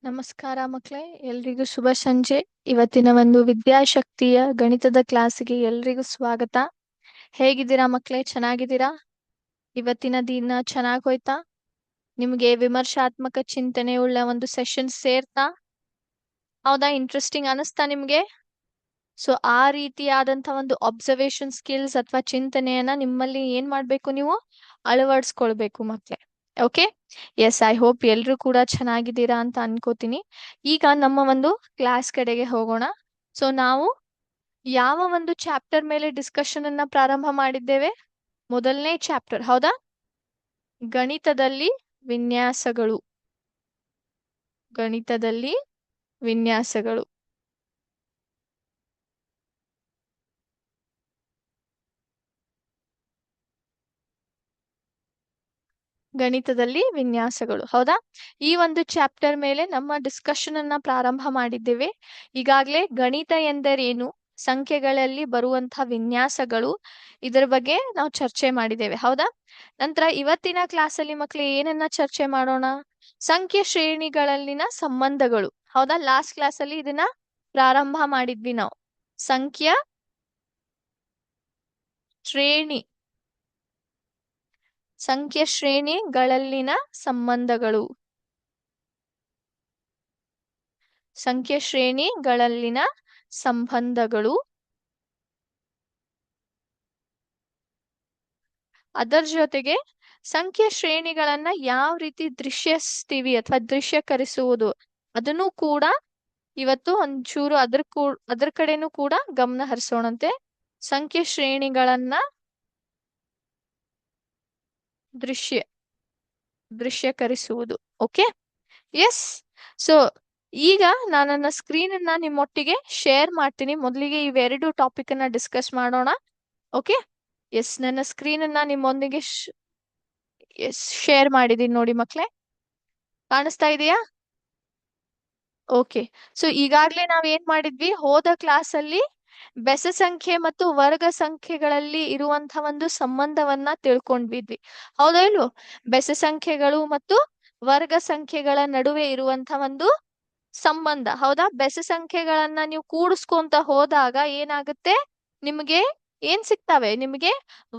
ನಮಸ್ಕಾರ ಮಕ್ಕಳೇ, ಎಲ್ರಿಗೂ ಶುಭ ಸಂಜೆ. ಇವತ್ತಿನ ಒಂದು ವಿದ್ಯಾಶಕ್ತಿಯ ಗಣಿತದ ಕ್ಲಾಸಿಗೆ ಎಲ್ರಿಗೂ ಸ್ವಾಗತ. ಹೇಗಿದ್ದೀರಾ ಮಕ್ಕಳೇ? ಚೆನ್ನಾಗಿದ್ದೀರಾ? ಇವತ್ತಿನ ದಿನ ಚೆನ್ನಾಗ್ ಹೋಯ್ತಾ? ನಿಮ್ಗೆ ವಿಮರ್ಶಾತ್ಮಕ ಚಿಂತನೆ ಉಳ್ಳ ಒಂದು ಸೆಷನ್ ಸೇರ್ತಾ? ಹೌದಾ? ಇಂಟ್ರೆಸ್ಟಿಂಗ್ ಅನಿಸ್ತಾ ನಿಮ್ಗೆ? ಸೊ ಆ ರೀತಿಯಾದಂತ ಒಂದು ಅಬ್ಸರ್ವೇಷನ್ ಸ್ಕಿಲ್ಸ್ ಅಥವಾ ಚಿಂತನೆಯನ್ನ ನಿಮ್ಮಲ್ಲಿ ಏನ್ ಮಾಡ್ಬೇಕು, ನೀವು ಅಳವಡಿಸ್ಕೊಳ್ಬೇಕು ಮಕ್ಕಳೇ. ಓಕೆ, ಎಸ್, ಐ ಹೋಪ್ ಎಲ್ರು ಕೂಡ ಚೆನ್ನಾಗಿದ್ದೀರಾ ಅಂತ ಅನ್ಕೋತೀನಿ. ಈಗ ನಮ್ಮ ಒಂದು ಕ್ಲಾಸ್ ಕಡೆಗೆ ಹೋಗೋಣ. ಸೊ ನಾವು ಯಾವ ಒಂದು ಚಾಪ್ಟರ್ ಮೇಲೆ ಡಿಸ್ಕಷನ್ ಅನ್ನ ಪ್ರಾರಂಭ ಮಾಡಿದ್ದೇವೆ? ಮೊದಲನೇ ಚಾಪ್ಟರ್, ಹೌದಾ? ಗಣಿತದಲ್ಲಿ ವಿನ್ಯಾಸಗಳು. ಗಣಿತದಲ್ಲಿ ವಿನ್ಯಾಸಗಳು. ಗಣಿತದಲ್ಲಿ ವಿನ್ಯಾಸಗಳು, ಹೌದಾ? ಈ ಒಂದು ಚಾಪ್ಟರ್ ಮೇಲೆ ನಮ್ಮ ಡಿಸ್ಕಷನ್ ಅನ್ನ ಪ್ರಾರಂಭ ಮಾಡಿದ್ದೇವೆ. ಈಗಾಗಲೇ ಗಣಿತ ಎಂದರೇನು, ಸಂಖ್ಯೆಗಳಲ್ಲಿ ಬರುವಂತಹ ವಿನ್ಯಾಸಗಳು, ಇದರ ಬಗ್ಗೆ ನಾವು ಚರ್ಚೆ ಮಾಡಿದ್ದೇವೆ, ಹೌದಾ? ನಂತರ ಇವತ್ತಿನ ಕ್ಲಾಸಲ್ಲಿ ಮಕ್ಕಳು ಏನನ್ನ ಚರ್ಚೆ ಮಾಡೋಣ? ಸಂಖ್ಯೆ ಶ್ರೇಣಿಗಳಲ್ಲಿನ ಸಂಬಂಧಗಳು, ಹೌದಾ? ಲಾಸ್ಟ್ ಕ್ಲಾಸಲ್ಲಿ ಇದನ್ನ ಪ್ರಾರಂಭ ಮಾಡಿದ್ವಿ ನಾವು. ಸಂಖ್ಯಾ ಶ್ರೇಣಿ, ಸಂಖ್ಯೆ ಶ್ರೇಣಿಗಳಲ್ಲಿನ ಸಂಬಂಧಗಳು. ಸಂಖ್ಯೆ ಶ್ರೇಣಿಗಳಲ್ಲಿನ ಸಂಬಂಧಗಳು. ಅದರ ಜೊತೆಗೆ ಸಂಖ್ಯೆ ಶ್ರೇಣಿಗಳನ್ನ ಯಾವ ರೀತಿ ದೃಶ್ಯಿಸ್ತೀವಿ ಅಥವಾ ದೃಶ್ಯಕರಿಸುವುದು, ಅದನ್ನು ಕೂಡ ಇವತ್ತು ಒಂಚೂರು ಅದ್ರ ಕಡೆನೂ ಕೂಡ ಗಮನ ಹರಿಸೋಣಂತೆ. ಸಂಖ್ಯೆ ಶ್ರೇಣಿಗಳನ್ನ ದೃಶ್ಯಕರಿಸುವುದು. Okay, yes. ಸೊ ಈಗ ನಾನು ನನ್ನ ಸ್ಕ್ರೀನ್ ಅನ್ನ ನಿಮ್ಮೊಟ್ಟಿಗೆ ಶೇರ್ ಮಾಡ್ತೀನಿ. ಮೊದಲಿಗೆ ಇವೆರಡು ಟಾಪಿಕ್ ಅನ್ನ ಡಿಸ್ಕಸ್ ಮಾಡೋಣ. ಓಕೆ, ಎಸ್, ನನ್ನ ಸ್ಕ್ರೀನ್ ಅನ್ನ ನಿಮ್ಮೊಂದಿಗೆ ಶೇರ್ ಮಾಡಿದೀನಿ ನೋಡಿ ಮಕ್ಳೇ. ಕಾಣಿಸ್ತಾ ಇದೆಯಾ? ಓಕೆ. ಸೊ ಈಗಾಗ್ಲೇ ನಾವ್ ಏನ್ ಮಾಡಿದ್ವಿ, ಹೋದ ಕ್ಲಾಸ್ ಅಲ್ಲಿ ಬೆಸ ಸಂಖ್ಯೆ ಮತ್ತು ವರ್ಗ ಸಂಖ್ಯೆಗಳಲ್ಲಿ ಇರುವಂತಹ ಒಂದು ಸಂಬಂಧವನ್ನ ತಿಳ್ಕೊಂಡ್ಬಿದ್ವಿ, ಹೌದಾ ಇಲ್ವೋ? ಬೆಸ ಸಂಖ್ಯೆಗಳು ಮತ್ತು ವರ್ಗ ಸಂಖ್ಯೆಗಳ ನಡುವೆ ಇರುವಂತಹ ಒಂದು ಸಂಬಂಧ, ಹೌದಾ? ಬೆಸ ಸಂಖ್ಯೆಗಳನ್ನ ನೀವು ಕೂಡಿಸ್ಕೊಂತ ಹೋದಾಗ ಏನಾಗುತ್ತೆ, ನಿಮ್ಗೆ ಏನ್ ಸಿಗ್ತಾವೆ? ನಿಮ್ಗೆ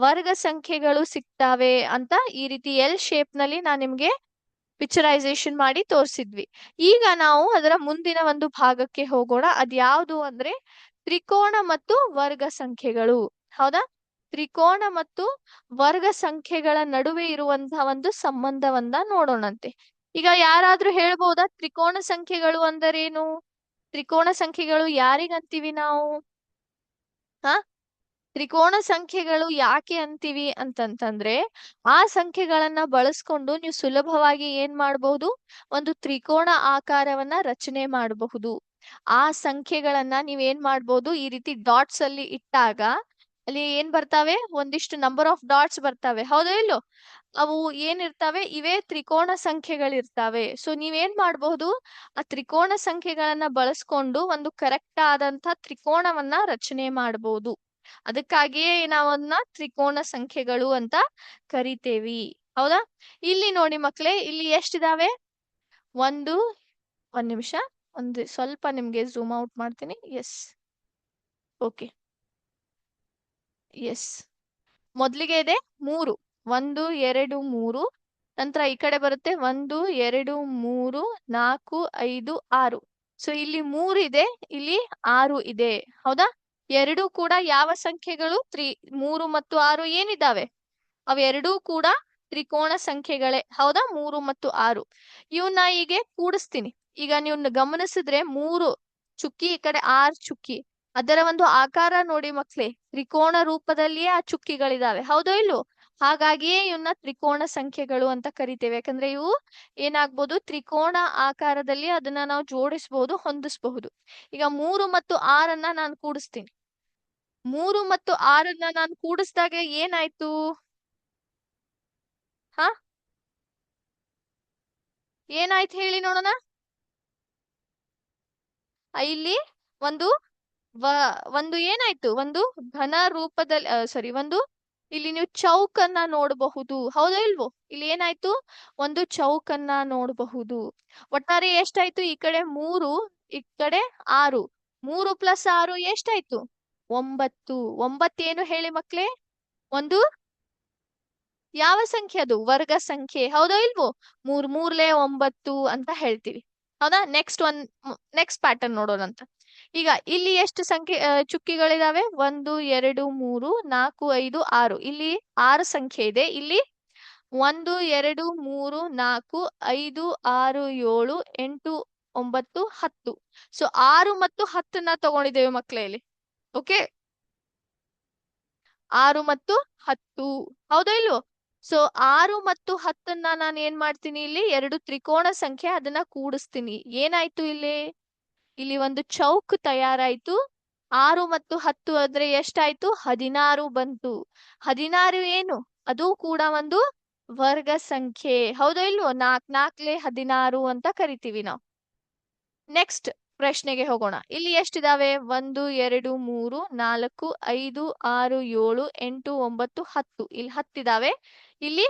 ವರ್ಗ ಸಂಖ್ಯೆಗಳು ಸಿಗ್ತಾವೆ ಅಂತ ಈ ರೀತಿ ಎಲ್ ಶೇಪ್ ನಲ್ಲಿ ನಾನ್ ನಿಮ್ಗೆ ಪಿಕ್ಚರೈಸೇಷನ್ ಮಾಡಿ ತೋರಿಸಿದ್ವಿ. ಈಗ ನಾವು ಅದರ ಮುಂದಿನ ಒಂದು ಭಾಗಕ್ಕೆ ಹೋಗೋಣ. ಅದ್ಯಾವುದು ಅಂದ್ರೆ ತ್ರಿಕೋಣ ಮತ್ತು ವರ್ಗ ಸಂಖ್ಯೆಗಳು, ಹೌದಾ? ತ್ರಿಕೋಣ ಮತ್ತು ವರ್ಗ ಸಂಖ್ಯೆಗಳ ನಡುವೆ ಇರುವಂತಹ ಒಂದು ಸಂಬಂಧವನ್ನ ನೋಡೋಣಂತೆ. ಈಗ ಯಾರಾದ್ರೂ ಹೇಳ್ಬೋದಾ ತ್ರಿಕೋಣ ಸಂಖ್ಯೆಗಳು ಅಂದರೇನು? ತ್ರಿಕೋಣ ಸಂಖ್ಯೆಗಳು ಯಾರಿಗಂತೀವಿ ನಾವು? ಹಾ, ತ್ರಿಕೋಣ ಸಂಖ್ಯೆಗಳು ಯಾಕೆ ಅಂತೀವಿ ಅಂತಂತಂದ್ರೆ, ಆ ಸಂಖ್ಯೆಗಳನ್ನ ಬಳಸ್ಕೊಂಡು ನೀವು ಸುಲಭವಾಗಿ ಏನ್ ಮಾಡಬಹುದು, ಒಂದು ತ್ರಿಕೋಣ ಆಕಾರವನ್ನ ರಚನೆ ಮಾಡಬಹುದು. ಆ ಸಂಖ್ಯೆಗಳನ್ನ ನೀವೇನ್ ಮಾಡ್ಬೋದು, ಈ ರೀತಿ ಡಾಟ್ಸ್ ಅಲ್ಲಿ ಇಟ್ಟಾಗ ಅಲ್ಲಿ ಏನ್ ಬರ್ತಾವೆ, ಒಂದಿಷ್ಟು ನಂಬರ್ ಆಫ್ ಡಾಟ್ಸ್ ಬರ್ತವೆ, ಹೌದೋ ಇಲ್ಲೋ? ಅವು ಏನಿರ್ತಾವೆ, ಇವೇ ತ್ರಿಕೋಣ ಸಂಖ್ಯೆಗಳಿರ್ತಾವೆ. ಸೊ ನೀವೇನ್ ಮಾಡಬಹುದು, ಆ ತ್ರಿಕೋಣ ಸಂಖ್ಯೆಗಳನ್ನ ಬಳಸ್ಕೊಂಡು ಒಂದು ಕರೆಕ್ಟ್ ಆದಂತ ತ್ರಿಕೋಣವನ್ನ ರಚನೆ ಮಾಡಬಹುದು. ಅದಕ್ಕಾಗಿಯೇ ನಾವನ್ನ ತ್ರಿಕೋಣ ಸಂಖ್ಯೆಗಳು ಅಂತ ಕರಿತೇವಿ, ಹೌದಾ? ಇಲ್ಲಿ ನೋಡಿ ಮಕ್ಳೇ, ಇಲ್ಲಿ ಎಷ್ಟಿದಾವೆ? ಒಂದ್ ನಿಮಿಷ, ಸ್ವಲ್ಪ ನಿಮ್ಗೆ ಝೂಮ್ ಔಟ್ ಮಾಡ್ತೀನಿ. Yes, okay, yes. ಮೊದ್ಲಿಗೆ ಇದೆ 3, 1 2 3. ನಂತರ ಈ ಕಡೆ ಬರುತ್ತೆ 1 2 3 4 5 6. ಸೊ ಇಲ್ಲಿ 3 ಇದೆ, ಇಲ್ಲಿ 6 ಇದೆ, ಹೌದಾ? ಎರಡೂ ಕೂಡ ಯಾವ ಸಂಖ್ಯೆಗಳು? 3 ಮತ್ತು 6 ಏನಿದಾವೆ, ಅವೆರಡೂ ಕೂಡ ತ್ರಿಕೋಣ ಸಂಖ್ಯೆಗಳೇ, ಹೌದಾ? 3 ಮತ್ತು 6 ಇವನ್ನ ಹೀಗೆ ಕೂಡಿಸ್ತೀನಿ. ಈಗ ನೀವು ಗಮನಿಸಿದ್ರೆ 3 ಚುಕ್ಕಿ, ಈ ಕಡೆ 6 ಚುಕ್ಕಿ, ಅದರ ಒಂದು ಆಕಾರ ನೋಡಿ ಮಕ್ಳೇ, ತ್ರಿಕೋಣ ರೂಪದಲ್ಲಿಯೇ ಆ ಚುಕ್ಕಿಗಳಿದಾವೆ, ಹೌದೋ ಇಲ್ಲೋ? ಹಾಗಾಗಿಯೇ ಇವನ್ನ ತ್ರಿಕೋಣ ಸಂಖ್ಯೆಗಳು ಅಂತ ಕರಿತೇವೆ. ಯಾಕಂದ್ರೆ ಇವು ಏನಾಗ್ಬೋದು, ತ್ರಿಕೋಣ ಆಕಾರದಲ್ಲಿ ಅದನ್ನ ನಾವು ಜೋಡಿಸಬಹುದು, ಹೊಂದಿಸಬಹುದು. ಈಗ 3 ಮತ್ತು 6 ನಾನು ಕೂಡಿಸ್ತೀನಿ. 3 ಮತ್ತು 6 ನಾನು ಕೂಡಿಸಿದಾಗ ಏನಾಯ್ತು? ಹ, ಏನಾಯ್ತು ಹೇಳಿ ನೋಡೋಣ. ಇಲ್ಲಿ ಒಂದು ಒಂದು ಏನಾಯ್ತು, ಒಂದು ಘನ ರೂಪದಲ್ಲಿ, ಸಾರಿ, ಒಂದು ಇಲ್ಲಿ ನೀವು ಚೌಕನ್ನ ನೋಡಬಹುದು, ಹೌದಾ ಇಲ್ವೋ? ಇಲ್ಲಿ ಏನಾಯ್ತು, ಒಂದು ಚೌಕನ್ನ ನೋಡಬಹುದು. ಒಟ್ಟಾರೆ ಎಷ್ಟಾಯ್ತು, ಈ ಕಡೆ 3, ಈ ಕಡೆ 6. 3 + 6 ಎಷ್ಟಾಯ್ತು? 9. 9 ಏನು ಹೇಳಿ ಮಕ್ಳೇ? ಒಂದು ಯಾವ ಸಂಖ್ಯೆ ಅದು? ವರ್ಗ ಸಂಖ್ಯೆ, ಹೌದಾ ಇಲ್ವೋ? 3 3 9 ಅಂತ ಹೇಳ್ತೀವಿ, ಹೌದಾ? ನೆಕ್ಸ್ಟ್ ಪ್ಯಾಟರ್ನ್ ನೋಡೋಣಂತ. ಈಗ ಇಲ್ಲಿ ಎಷ್ಟು ಸಂಖ್ಯೆ ಚುಕ್ಕಿಗಳಿದಾವೆ? 1 2 3 4 5 6. ಇಲ್ಲಿ 6 ಸಂಖ್ಯೆ ಇದೆ. ಇಲ್ಲಿ 1 2 3 4 5 6 7 8 9 10. ಸೊ 6 ಮತ್ತು 10ನ್ನ ತಗೊಂಡಿದ್ದೇವೆ ಮಕ್ಕಳೇ ಇಲ್ಲಿ. ಓಕೆ, 6 ಮತ್ತು 10, ಹೌದಾ ಇಲ್ವೋ? ಸೊ 6 ಮತ್ತು 10ನ್ನ ನಾನು ಏನ್ ಮಾಡ್ತೀನಿ, ಇಲ್ಲಿ ಎರಡು ತ್ರಿಕೋಣ ಸಂಖ್ಯೆ, ಅದನ್ನ ಕೂಡಿಸ್ತೀನಿ. ಏನಾಯ್ತು ಇಲ್ಲಿ? ಇಲ್ಲಿ ಒಂದು ಚೌಕ್ ತಯಾರಾಯ್ತು. 6 ಮತ್ತು 10 ಅಂದ್ರೆ ಎಷ್ಟಾಯ್ತು? 16 ಬಂತು. 16 ಏನು? ಅದು ಕೂಡ ಒಂದು ವರ್ಗ ಸಂಖ್ಯೆ, ಹೌದಾ ಇಲ್ವೋ? 4 4 16 ಅಂತ ಕರಿತೀವಿ ನಾವು. ನೆಕ್ಸ್ಟ್ ಪ್ರಶ್ನೆಗೆ ಹೋಗೋಣ. ಇಲ್ಲಿ ಎಷ್ಟಿದಾವೆ? 1 2 3 4 5 6 7 8 9 10. ಇಲ್ಲಿ 10 ಇದಾವೆ. ಇಲ್ಲಿ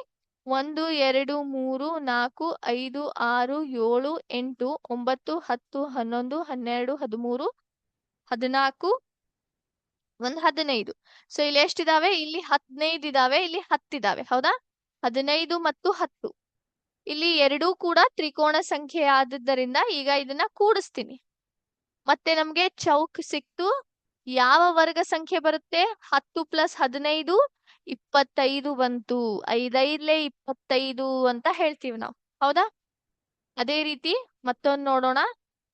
1 2 3 4 5 6 7 8 9 10 11 12 13 14 15. ಸೊ ಇಲ್ಲಿ ಎಷ್ಟಿದಾವೆ? ಇಲ್ಲಿ 15 ಇದಾವೆ, ಇಲ್ಲಿ 10 ಇದಾವೆ, ಹೌದಾ? 15 ಮತ್ತು 10. ಇಲ್ಲಿ ಎರಡೂ ಕೂಡ ತ್ರಿಕೋಣ ಸಂಖ್ಯೆ ಆದದ್ದರಿಂದ ಈಗ ಇದನ್ನ ಕೂಡಿಸ್ತೀನಿ. ಮತ್ತೆ ನಮ್ಗೆ ಚೌಕ್ ಸಿಕ್ತು. ಯಾವ ವರ್ಗ ಸಂಖ್ಯೆ ಬರುತ್ತೆ? 10 + 15 25 ಬಂತು. 5 5 25 ಅಂತ ಹೇಳ್ತೀವಿ ನಾವು, ಹೌದಾ? ಅದೇ ರೀತಿ ಮತ್ತೊಂದು ನೋಡೋಣ.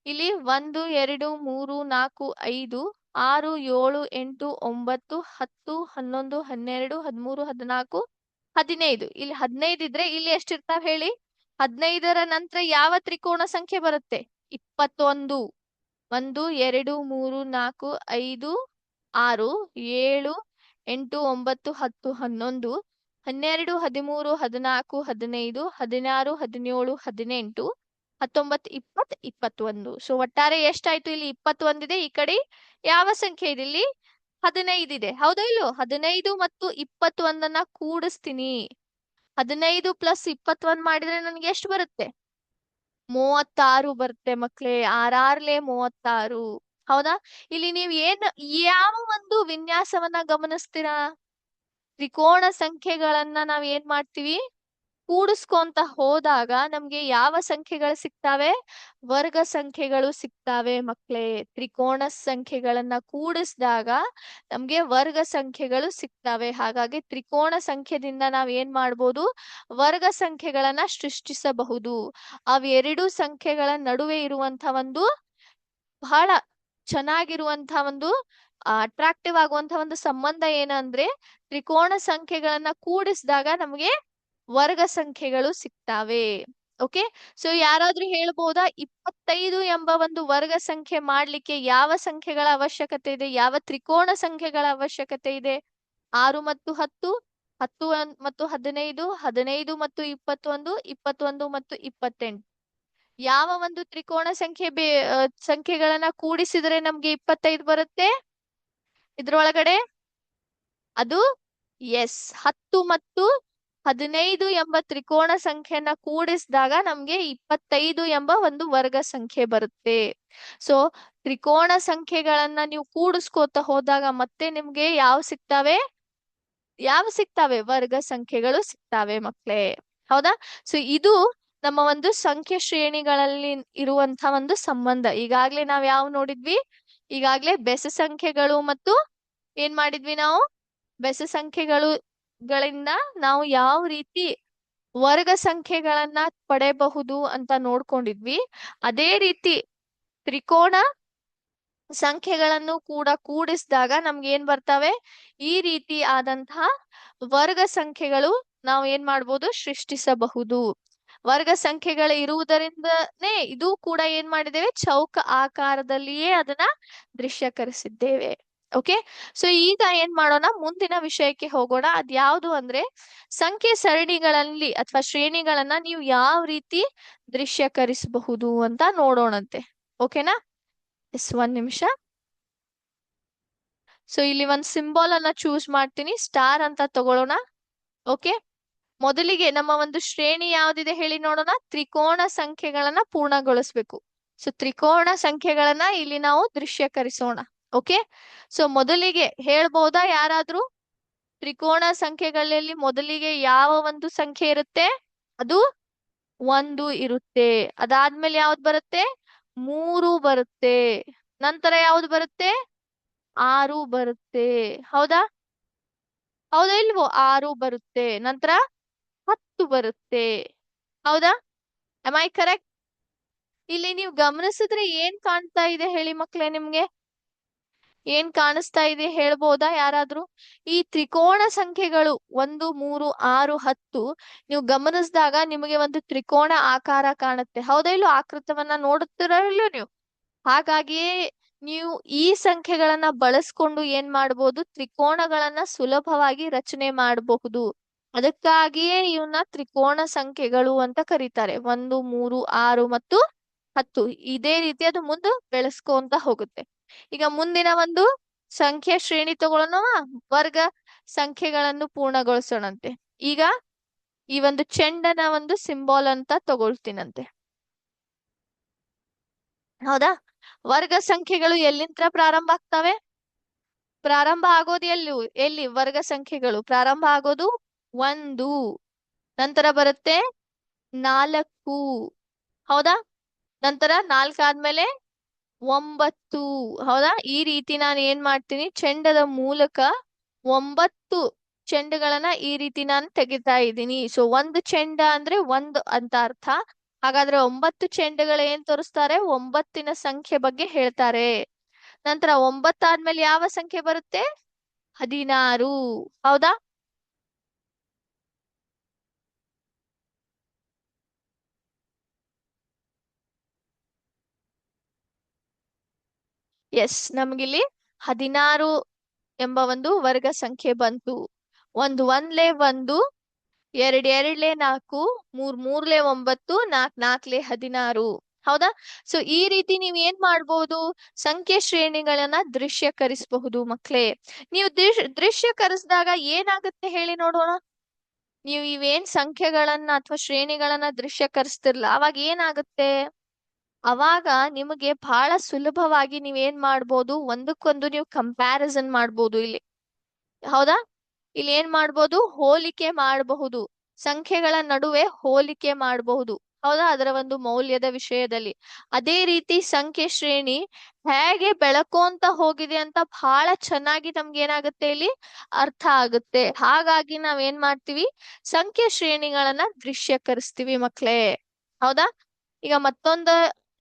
ಇಲ್ಲಿ 1 2 3 4 5 6 7 8 9 10 11 12 13 14 15. ಇಲ್ಲಿ 15 ಇದ್ರೆ ಇಲ್ಲಿ ಎಷ್ಟಿರ್ತಾವ ಹೇಳಿ? 15ರ ನಂತರ ಯಾವ ತ್ರಿಕೋಣ ಸಂಖ್ಯೆ ಬರುತ್ತೆ? 21. 1 2 3 4 5 6 7 8 9 10 11 12 13 14 15 16 17 18 19 20 21. ಸೊ ಒಟ್ಟಾರೆ ಎಷ್ಟಾಯ್ತು? ಇಲ್ಲಿ 21 ಇದೆ. ಈ ಕಡೆ ಯಾವ ಸಂಖ್ಯೆ ಇದೆ? ಇಲ್ಲಿ 15 ಇದೆ, ಹೌದಾ ಇಲ್ಲೋ? 15 ಮತ್ತು 21ನ್ನ ಕೂಡಿಸ್ತೀನಿ. 15 + 21 ಮಾಡಿದ್ರೆ ನನ್ಗೆ ಎಷ್ಟು ಬರುತ್ತೆ? 36 ಬರುತ್ತೆ ಮಕ್ಳೇ. 6 6 36, ಹೌದಾ? ಇಲ್ಲಿ ನೀವು ಯಾವ ಒಂದು ವಿನ್ಯಾಸವನ್ನ ಗಮನಿಸ್ತೀರಾ? ತ್ರಿಕೋಣ ಸಂಖ್ಯೆಗಳನ್ನ ನಾವ್ ಏನ್ ಮಾಡ್ತೀವಿ? ಕೂಡಿಸ್ಕೊಂತ ಹೋದಾಗ ನಮ್ಗೆ ಯಾವ ಸಂಖ್ಯೆಗಳು ಸಿಗ್ತಾವೆ? ವರ್ಗ ಸಂಖ್ಯೆಗಳು ಸಿಗ್ತಾವೆ ಮಕ್ಳೇ. ತ್ರಿಕೋಣ ಸಂಖ್ಯೆಗಳನ್ನ ಕೂಡಿಸಿದಾಗ ನಮ್ಗೆ ವರ್ಗ ಸಂಖ್ಯೆಗಳು ಸಿಗ್ತಾವೆ. ಹಾಗಾಗಿ ತ್ರಿಕೋಣ ಸಂಖ್ಯೆದಿಂದ ನಾವ್ ಏನ್ ಮಾಡ್ಬೋದು? ವರ್ಗ ಸಂಖ್ಯೆಗಳನ್ನ ಸೃಷ್ಟಿಸಬಹುದು. ಅವೆರಡು ಸಂಖ್ಯೆಗಳ ನಡುವೆ ಇರುವಂತ ಒಂದು ಬಹಳ ಚೆನ್ನಾಗಿರುವಂತ ಒಂದು ಅಟ್ರಾಕ್ಟಿವ್ ಆಗುವಂತ ಒಂದು ಸಂಬಂಧ ಏನಂದ್ರೆ, ತ್ರಿಕೋಣ ಸಂಖ್ಯೆಗಳನ್ನ ಕೂಡಿಸಿದಾಗ ನಮ್ಗೆ ವರ್ಗ ಸಂಖ್ಯೆಗಳು ಸಿಗ್ತಾವೆ. ಓಕೆ, ಸೊ ಯಾರಾದ್ರೂ ಹೇಳ್ಬೋದಾ 25 ಎಂಬ ಒಂದು ವರ್ಗ ಸಂಖ್ಯೆ ಮಾಡ್ಲಿಕ್ಕೆ ಯಾವ ಸಂಖ್ಯೆಗಳ ಅವಶ್ಯಕತೆ ಇದೆ? ಯಾವ ತ್ರಿಕೋಣ ಸಂಖ್ಯೆಗಳ ಅವಶ್ಯಕತೆ ಇದೆ? 6 ಮತ್ತು 10, 10 ಮತ್ತು 15, 15 ಮತ್ತು 21, 21 ಮತ್ತು 28. ಯಾವ ಒಂದು ತ್ರಿಕೋಣ ಸಂಖ್ಯೆಗಳನ್ನ ಕೂಡಿಸಿದ್ರೆ ನಮ್ಗೆ 25 ಬರುತ್ತೆ ಇದ್ರೊಳಗಡೆ? ಅದು ಎಸ್, 10 ಮತ್ತು 15 ಎಂಬ ತ್ರಿಕೋಣ ಸಂಖ್ಯೆಯನ್ನ ಕೂಡಿಸಿದಾಗ ನಮ್ಗೆ 25 ಎಂಬ ಒಂದು ವರ್ಗ ಸಂಖ್ಯೆ ಬರುತ್ತೆ. ಸೊ ತ್ರಿಕೋಣ ಸಂಖ್ಯೆಗಳನ್ನ ನೀವು ಕೂಡಿಸ್ಕೋತ ಹೋದಾಗ ಮತ್ತೆ ನಿಮ್ಗೆ ಯಾವ ಸಿಗ್ತಾವೆ? ವರ್ಗ ಸಂಖ್ಯೆಗಳು ಸಿಗ್ತಾವೆ ಮಕ್ಳೇ, ಹೌದಾ? ಸೊ ಇದು ನಮ್ಮ ಒಂದು ಸಂಖ್ಯೆ ಶ್ರೇಣಿಗಳಲ್ಲಿ ಇರುವಂತ ಒಂದು ಸಂಬಂಧ. ಈಗಾಗ್ಲೇ ನಾವ್ ಯಾವ ನೋಡಿದ್ವಿ? ಈಗಾಗ್ಲೇ ಬೆಸ ಸಂಖ್ಯೆಗಳು ಮತ್ತು ಏನ್ ಮಾಡಿದ್ವಿ ನಾವು? ಬೆಸ ಸಂಖ್ಯೆಗಳಿಂದ ನಾವು ಯಾವ ರೀತಿ ವರ್ಗ ಸಂಖ್ಯೆಗಳನ್ನ ಪಡೆಯಬಹುದು ಅಂತ ನೋಡ್ಕೊಂಡಿದ್ವಿ. ಅದೇ ರೀತಿ ತ್ರಿಕೋಣ ಸಂಖ್ಯೆಗಳನ್ನು ಕೂಡ ಕೂಡಿಸಿದಾಗ ನಮ್ಗೆ ಏನ್ ಬರ್ತವೆ? ಈ ರೀತಿ ಆದಂತಹ ವರ್ಗ ಸಂಖ್ಯೆಗಳು ನಾವು ಏನ್ ಮಾಡ್ಬೋದು? ಸೃಷ್ಟಿಸಬಹುದು. ವರ್ಗ ಸಂಖ್ಯೆಗಳು ಇರುವುದರಿಂದನೇ ಇದು ಕೂಡ ಏನ್ ಮಾಡಿದ್ದೇವೆ? ಚೌಕ ಆಕಾರದಲ್ಲಿಯೇ ಅದನ್ನ ದೃಶ್ಯಕರಿಸಿದ್ದೇವೆ. ಓಕೆ, ಸೊ ಈಗ ಏನ್ ಮಾಡೋಣ? ಮುಂದಿನ ವಿಷಯಕ್ಕೆ ಹೋಗೋಣ. ಅದ್ಯಾವುದು ಅಂದ್ರೆ ಸಂಖ್ಯೆ ಸರಣಿಗಳಲ್ಲಿ ಅಥವಾ ಶ್ರೇಣಿಗಳನ್ನ ನೀವು ಯಾವ ರೀತಿ ದೃಶ್ಯಕರಿಸಬಹುದು ಅಂತ ನೋಡೋಣಂತೆ. ಓಕೆನಾ? ಎಸ್, 1 ನಿಮಿಷ. ಸೊ ಇಲ್ಲಿ ಒಂದು ಸಿಂಬಲ್ ಅನ್ನ ಚೂಸ್ ಮಾಡ್ತೀನಿ, ಸ್ಟಾರ್ ಅಂತ ತಗೊಳ್ಳೋಣ. ಓಕೆ, ಮೊದಲಿಗೆ ನಮ್ಮ ಒಂದು ಶ್ರೇಣಿ ಯಾವ್ದಿದೆ ಹೇಳಿ ನೋಡೋಣ. ತ್ರಿಕೋಣ ಸಂಖ್ಯೆಗಳನ್ನ ಪೂರ್ಣಗೊಳಿಸ್ಬೇಕು. ಸೊ ತ್ರಿಕೋಣ ಸಂಖ್ಯೆಗಳನ್ನ ಇಲ್ಲಿ ನಾವು ದೃಶ್ಯಕರಿಸೋಣ. ಓಕೆ, ಸೊ ಮೊದಲಿಗೆ ಹೇಳ್ಬಹುದಾ ಯಾರಾದ್ರೂ? ತ್ರಿಕೋಣ ಸಂಖ್ಯೆಗಳಲ್ಲಿ ಮೊದಲಿಗೆ ಯಾವ ಒಂದು ಸಂಖ್ಯೆ ಇರುತ್ತೆ? ಅದು 1 ಇರುತ್ತೆ. ಅದಾದ್ಮೇಲೆ ಯಾವ್ದು ಬರುತ್ತೆ? 3 ಬರುತ್ತೆ. ನಂತರ ಯಾವ್ದು ಬರುತ್ತೆ? 6 ಬರುತ್ತೆ. ಹೌದಾ? ಹೌದಾ ಇಲ್ವೋ? 6 ಬರುತ್ತೆ. ನಂತರ 10 ಬರುತ್ತೆ. ಹೌದಾ? am I correct? ಇಲ್ಲಿ ನೀವು ಗಮನಿಸಿದ್ರೆ ಏನ್ ಕಾಣ್ತಾ ಇದೆ ಹೇಳಿ ಮಕ್ಳೇ ನಿಮ್ಗೆ? ಏನ್ ಕಾಣಿಸ್ತಾ ಇದೆ ಹೇಳ್ಬೋದಾ ಯಾರಾದ್ರೂ? ಈ ತ್ರಿಕೋಣ ಸಂಖ್ಯೆಗಳು 1, 3, 6, 10 ನೀವು ಗಮನಿಸಿದಾಗ ನಿಮಗೆ ಒಂದು ತ್ರಿಕೋಣ ಆಕಾರ ಕಾಣುತ್ತೆ. ಹೌದಾ ಇಲ್ಲೋ? ಆಕೃತವನ್ನ ನೋಡುತ್ತಿರಲ್ಲ ನೀವು? ಹಾಗಾಗಿಯೇ ನೀವು ಈ ಸಂಖ್ಯೆಗಳನ್ನ ಬಳಸ್ಕೊಂಡು ಏನ್ ಮಾಡ್ಬೋದು? ತ್ರಿಕೋಣಗಳನ್ನ ಸುಲಭವಾಗಿ ರಚನೆ ಮಾಡಬಹುದು. ಅದಕ್ಕಾಗಿಯೇ ಇವನ್ನ ತ್ರಿಕೋಣ ಸಂಖ್ಯೆಗಳು ಅಂತ ಕರೀತಾರೆ. 1, 3, 6 ಮತ್ತು 10. ಇದೇ ರೀತಿ ಅದು ಮುಂದೆ ಬೆಳೆಸ್ಕೊಂತ ಹೋಗುತ್ತೆ. ಈಗ ಮುಂದಿನ ಒಂದು ಸಂಖ್ಯೆ ಶ್ರೇಣಿ ತಗೊಳ್ಳೋಣ. ವರ್ಗ ಸಂಖ್ಯೆಗಳನ್ನು ಪೂರ್ಣಗೊಳಿಸೋಣಂತೆ. ಈಗ ಈ ಒಂದು ಚೆಂಡನ ಒಂದು ಸಿಂಬಾಲ್ ಅಂತ ತಗೊಳ್ತೀನಂತೆ. ಹೌದಾ? ವರ್ಗ ಸಂಖ್ಯೆಗಳು ಎಲ್ಲಿಂದ ಪ್ರಾರಂಭ ಆಗ್ತವೆ? ಪ್ರಾರಂಭ ಆಗೋದು ಎಲ್ಲಿ ವರ್ಗ ಸಂಖ್ಯೆಗಳು ಪ್ರಾರಂಭ ಆಗೋದು 1, ನಂತರ ಬರುತ್ತೆ 4. ಹೌದಾ? ನಂತರ 4 ಆದ್ಮೇಲೆ 9. ಹೌದಾ? ಈ ರೀತಿ ನಾನು ಏನ್ ಮಾಡ್ತೀನಿ, ಚೆಂಡದ ಮೂಲಕ 9 ಚೆಂಡುಗಳನ್ನ ಈ ರೀತಿ ನಾನು ತೆಗಿತಾ ಇದ್ದೀನಿ. ಸೊ ಒಂದು ಚೆಂಡ ಅಂದ್ರೆ 1 ಅಂತ ಅರ್ಥ. ಹಾಗಾದ್ರೆ 9 ಚೆಂಡುಗಳು ಏನ್ ತೋರಿಸ್ತಾರೆ? 9ನ ಸಂಖ್ಯೆ ಬಗ್ಗೆ ಹೇಳ್ತಾರೆ. ನಂತರ 9 ಆದ್ಮೇಲೆ ಯಾವ ಸಂಖ್ಯೆ ಬರುತ್ತೆ? 16. ಹೌದಾ? ಎಸ್, ನಮ್ಗಿಲ್ಲಿ 16 ಎಂಬ ಒಂದು ವರ್ಗ ಸಂಖ್ಯೆ ಬಂತು. 1 1 1, 2 2 4, 3 3 9, 4 4 16. ಹೌದಾ? ಸೊ ಈ ರೀತಿ ನೀವ್ ಏನ್ ಮಾಡ್ಬೋದು? ಸಂಖ್ಯೆ ಶ್ರೇಣಿಗಳನ್ನ ದೃಶ್ಯಕರಿಸಬಹುದು ಮಕ್ಳೇ. ನೀವು ದೃಶ್ಯಕರಿಸಿದಾಗ ಏನಾಗುತ್ತೆ ಹೇಳಿ ನೋಡೋಣ. ನೀವು ಇವೇನ್ ಸಂಖ್ಯೆಗಳನ್ನ ಅಥವಾ ಶ್ರೇಣಿಗಳನ್ನ ದೃಶ್ಯಕರಿಸ್ತಿರ್ಲ ಅವಾಗ ಏನಾಗುತ್ತೆ? ಅವಾಗ ನಿಮಗೆ ಬಹಳ ಸುಲಭವಾಗಿ ನೀವೇನ್ ಮಾಡ್ಬೋದು? ಒಂದಕ್ಕೊಂದು ನೀವು ಕಂಪ್ಯಾರಿಸನ್ ಮಾಡ್ಬೋದು ಇಲ್ಲಿ. ಹೌದಾ? ಇಲ್ಲಿ ಏನ್ ಮಾಡ್ಬೋದು? ಹೋಲಿಕೆ ಮಾಡಬಹುದು. ಸಂಖ್ಯೆಗಳ ನಡುವೆ ಹೋಲಿಕೆ ಮಾಡಬಹುದು. ಹೌದಾ? ಅದರ ಒಂದು ಮೌಲ್ಯದ ವಿಷಯದಲ್ಲಿ. ಅದೇ ರೀತಿ ಸಂಖ್ಯೆ ಶ್ರೇಣಿ ಹೇಗೆ ಬೆಳಕೊಂತ ಹೋಗಿದೆ ಅಂತ ಬಹಳ ಚೆನ್ನಾಗಿ ನಮ್ಗೆ ಏನಾಗುತ್ತೆ ಇಲ್ಲಿ ಅರ್ಥ ಆಗುತ್ತೆ. ಹಾಗಾಗಿ ನಾವೇನ್ ಮಾಡ್ತೀವಿ? ಸಂಖ್ಯೆ ಶ್ರೇಣಿಗಳನ್ನ ದೃಶ್ಯಕರಿಸ್ತೀವಿ ಮಕ್ಳೇ. ಹೌದಾ? ಈಗ ಮತ್ತೊಂದು